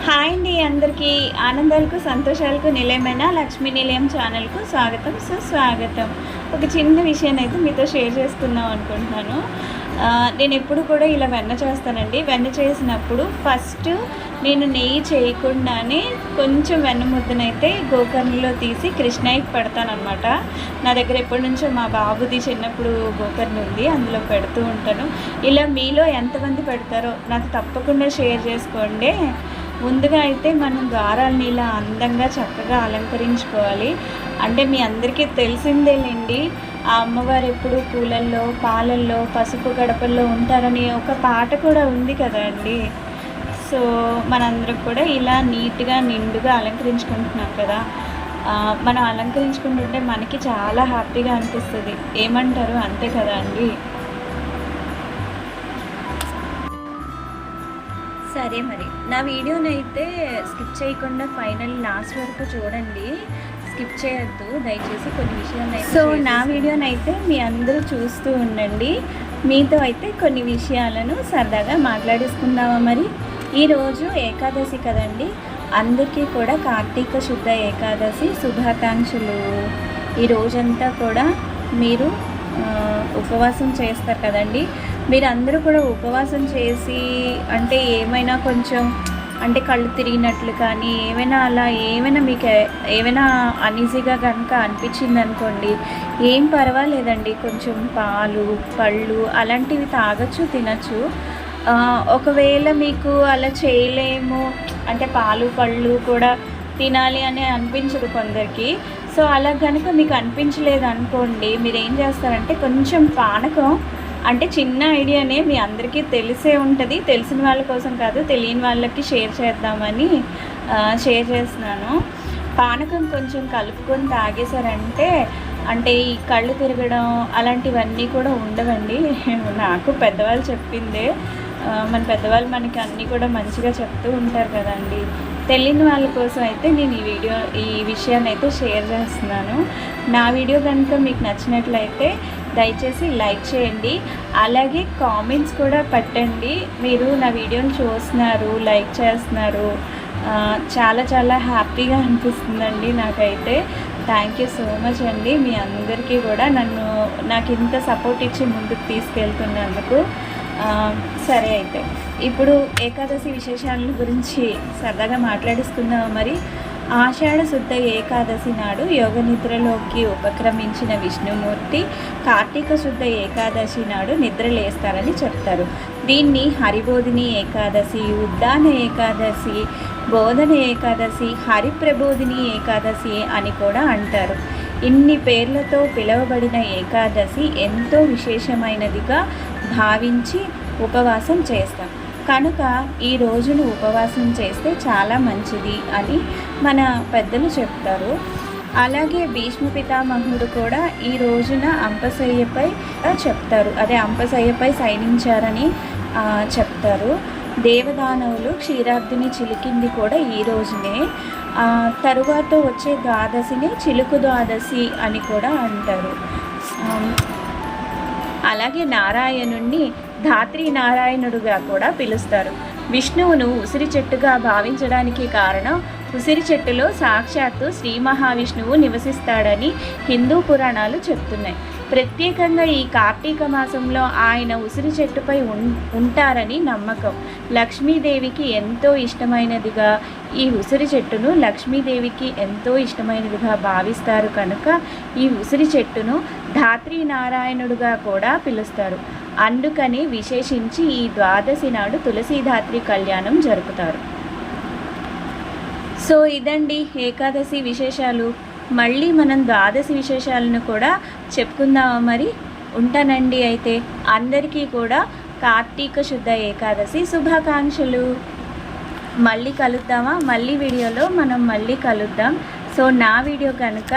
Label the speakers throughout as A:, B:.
A: Hi అండి, అందరికీ ఆనందాలకు సంతోషాలకు నిలయమైన లక్ష్మీ నిలయం ఛానల్కు స్వాగతం సుస్వాగతం. ఒక చిన్న విషయాన్ని అయితే మీతో షేర్ చేసుకుందాం అనుకుంటున్నాను. నేను ఎప్పుడు కూడా ఇలా వెన్న చేస్తానండి. వెన్న చేసినప్పుడు ఫస్ట్ నేను నెయ్యి చేయకుండానే కొంచెం వెన్న ముద్దనైతే గోకర్ణలో తీసి కృష్ణయ్యకి పెడతానమాట. నా దగ్గర ఎప్పటి నుంచో మా బాబుది చిన్నప్పుడు గోకర్ణ ఉంది, అందులో పెడుతూ ఉంటాను. ఇలా మీలో ఎంతమంది పెడతారో నాకు తప్పకుండా షేర్ చేసుకోండి. ముందుగా అయితే మనం ద్వారాలని ఇలా అందంగా చక్కగా అలంకరించుకోవాలి. అంటే మీ అందరికీ తెలిసిందేలేండి, ఆ అమ్మవారు ఎప్పుడు పూలల్లో పాలల్లో పసుపు గడపల్లో ఉంటారని ఒక పాట కూడా ఉంది కదా అండి. సో మనందరం కూడా ఇలా నీట్గా నిండుగా అలంకరించుకుంటున్నాం కదా. మనం అలంకరించుకుంటుంటే మనకి చాలా హ్యాపీగా అనిపిస్తుంది. ఏమంటారు? అంతే కదా అండి. సరే, మరి నా వీడియోని అయితే స్కిప్ చేయకుండా ఫైనల్ లాస్ట్ వరకు చూడండి. స్కిప్ చేయొద్దు దయచేసి కొన్ని విషయాలు. సో నా వీడియోని అయితే మీ అందరూ చూస్తూ ఉండండి. మీతో అయితే కొన్ని విషయాలను సరదాగా మాట్లాడేసుకుందామా. మరి ఈరోజు ఏకాదశి కదండి, అందరికీ కూడా కార్తీక శుద్ధ ఏకాదశి శుభాకాంక్షలు. ఈ రోజంతా కూడా మీరు ఉపవాసం చేస్తారు కదండి. మీరు అందరూ కూడా ఉపవాసం చేసి అంటే ఏమైనా కొంచెం అంటే కళ్ళు తిరిగినట్లు కానీ ఏమైనా మీకు ఏమైనా అనీజీగా కనుక అనిపించింది అనుకోండి, ఏం పర్వాలేదండి. కొంచెం పాలు పళ్ళు అలాంటివి తాగొచ్చు, తినచ్చు. ఒకవేళ మీకు అలా చేయలేము అంటే పాలు పళ్ళు కూడా తినాలి అని అనిపించదు కొందరికి. సో అలా కనుక మీకు అనిపించలేదు అనుకోండి, మీరు ఏం చేస్తారంటే కొంచెం పానకం, అంటే చిన్న ఐడియానే, మీ అందరికీ తెలిసే ఉంటుంది. తెలిసిన వాళ్ళ కోసం కాదు, తెలియని వాళ్ళకి షేర్ చేద్దామని షేర్ చేస్తున్నాను. పానకం కొంచెం కలుపుకొని తాగేశారంటే అంటే ఈ కళ్ళు తిరగడం అలాంటివన్నీ కూడా ఉండవండి. నాకు పెద్దవాళ్ళు చెప్పిందే. మన పెద్దవాళ్ళు మనకి అన్నీ కూడా మంచిగా చెప్తూ ఉంటారు కదండి. తెలియని వాళ్ళ కోసం అయితే నేను ఈ విషయాన్ని అయితే షేర్ చేస్తున్నాను. నా వీడియో కనుక మీకు నచ్చినట్లయితే దయచేసి లైక్ చేయండి, అలాగే కామెంట్స్ కూడా పెట్టండి. మీరు నా వీడియోని చూస్తున్నారు, లైక్ చేస్తున్నారు, చాలా చాలా హ్యాపీగా అనిపిస్తుందండి నాకైతే. థ్యాంక్ యూ సో మచ్ అండి. మీ అందరికీ కూడా నాకు ఇంత సపోర్ట్ ఇచ్చి ముందుకు తీసుకెళ్తున్నందుకు. సరే, అయితే ఇప్పుడు ఏకాదశి విశేషాల గురించి సరదాగా మాట్లాడుకుందాం. మరి ఆషాఢ శుద్ధ ఏకాదశి నాడు యోగ నిద్రలోకి ఉపక్రమించిన విష్ణుమూర్తి కార్తీక శుద్ధ ఏకాదశి నాడు నిద్రలేస్తారని చెప్తారు. దీన్ని హరిబోధిని ఏకాదశి, ఉద్దాన ఏకాదశి, బోధన ఏకాదశి, హరిప్రబోధిని ఏకాదశి అని కూడా అంటారు. ఇన్ని పేర్లతో పిలువబడిన ఏకాదశి ఎంతో విశేషమైనదిగా భావించి ఉపవాసం చేస్తాం. కనుక ఈ రోజును ఉపవాసం చేస్తే చాలా మంచిది అని మన పెద్దలు చెప్తారు. అలాగే భీష్మ పితామహుడు కూడా ఈ రోజున అంపశయ్యపై చెప్తారు, అదే అంపశయ్యపై శయనించారని చెప్తారు. దేవదానవులు క్షీరాబ్దిని చిలికింది కూడా ఈ రోజునే. తరువాత వచ్చే ద్వాదశిని చిలుకు ద్వాదశి అని కూడా అంటారు. అలాగే నారాయణుణ్ణి ధాత్రి నారాయణుడుగా కూడా పిలుస్తారు. విష్ణువును ఉసిరి చెట్టుగా భావించడానికి కారణం, ఉసిరి చెట్టులో సాక్షాత్తు శ్రీ మహావిష్ణువు నివసిస్తాడని హిందూ పురాణాలు చెప్తున్నాయి. ప్రత్యేకంగా ఈ కార్తీక మాసంలో ఆయన ఉసిరి చెట్టుపై ఉంటారని నమ్మకం. లక్ష్మీదేవికి ఎంతో ఇష్టమైనదిగా ఈ ఉసిరి చెట్టును లక్ష్మీదేవికి ఎంతో ఇష్టమైనదిగా భావిస్తారు. కనుక ఈ ఉసిరి చెట్టును ధాత్రి నారాయణుడుగా కూడా పిలుస్తారు. అందుకని విశేషించి ఈ ద్వాదశి నాడు తులసీధాత్రి కళ్యాణం జరుపుతారు. సో ఇదండి ఏకాదశి విశేషాలు. మళ్ళీ మనం ద్వాదశి విశేషాలను కూడా చెప్పుకుందామా. మరి ఉంటానండి. అయితే అందరికీ కూడా కార్తీక శుద్ధ ఏకాదశి శుభాకాంక్షలు. మళ్ళీ కలుద్దామా? మనం మళ్ళీ కలుద్దాం. సో నా వీడియో కనుక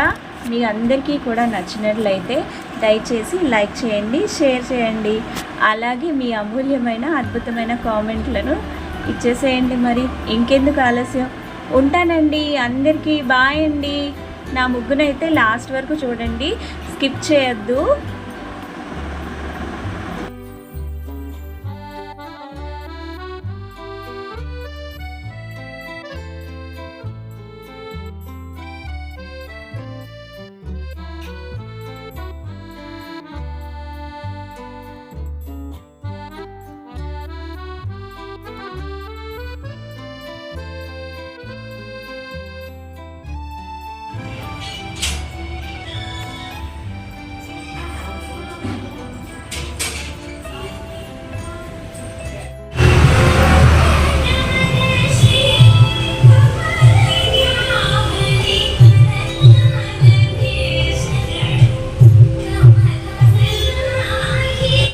A: మీ అందరికీ కూడా నచ్చినట్లయితే దయచేసి లైక్ చేయండి, షేర్ చేయండి, అలాగే మీ అమూల్యమైన అద్భుతమైన కామెంట్లను ఇచ్చేసేయండి. మరి ఇంకెందుకు ఆలస్యం, ఉంటానండి. అందరికీ బాయ్ అండి. నా ముగ్గునైతే లాస్ట్ వరకు చూడండి, స్కిప్ చేయొద్దు.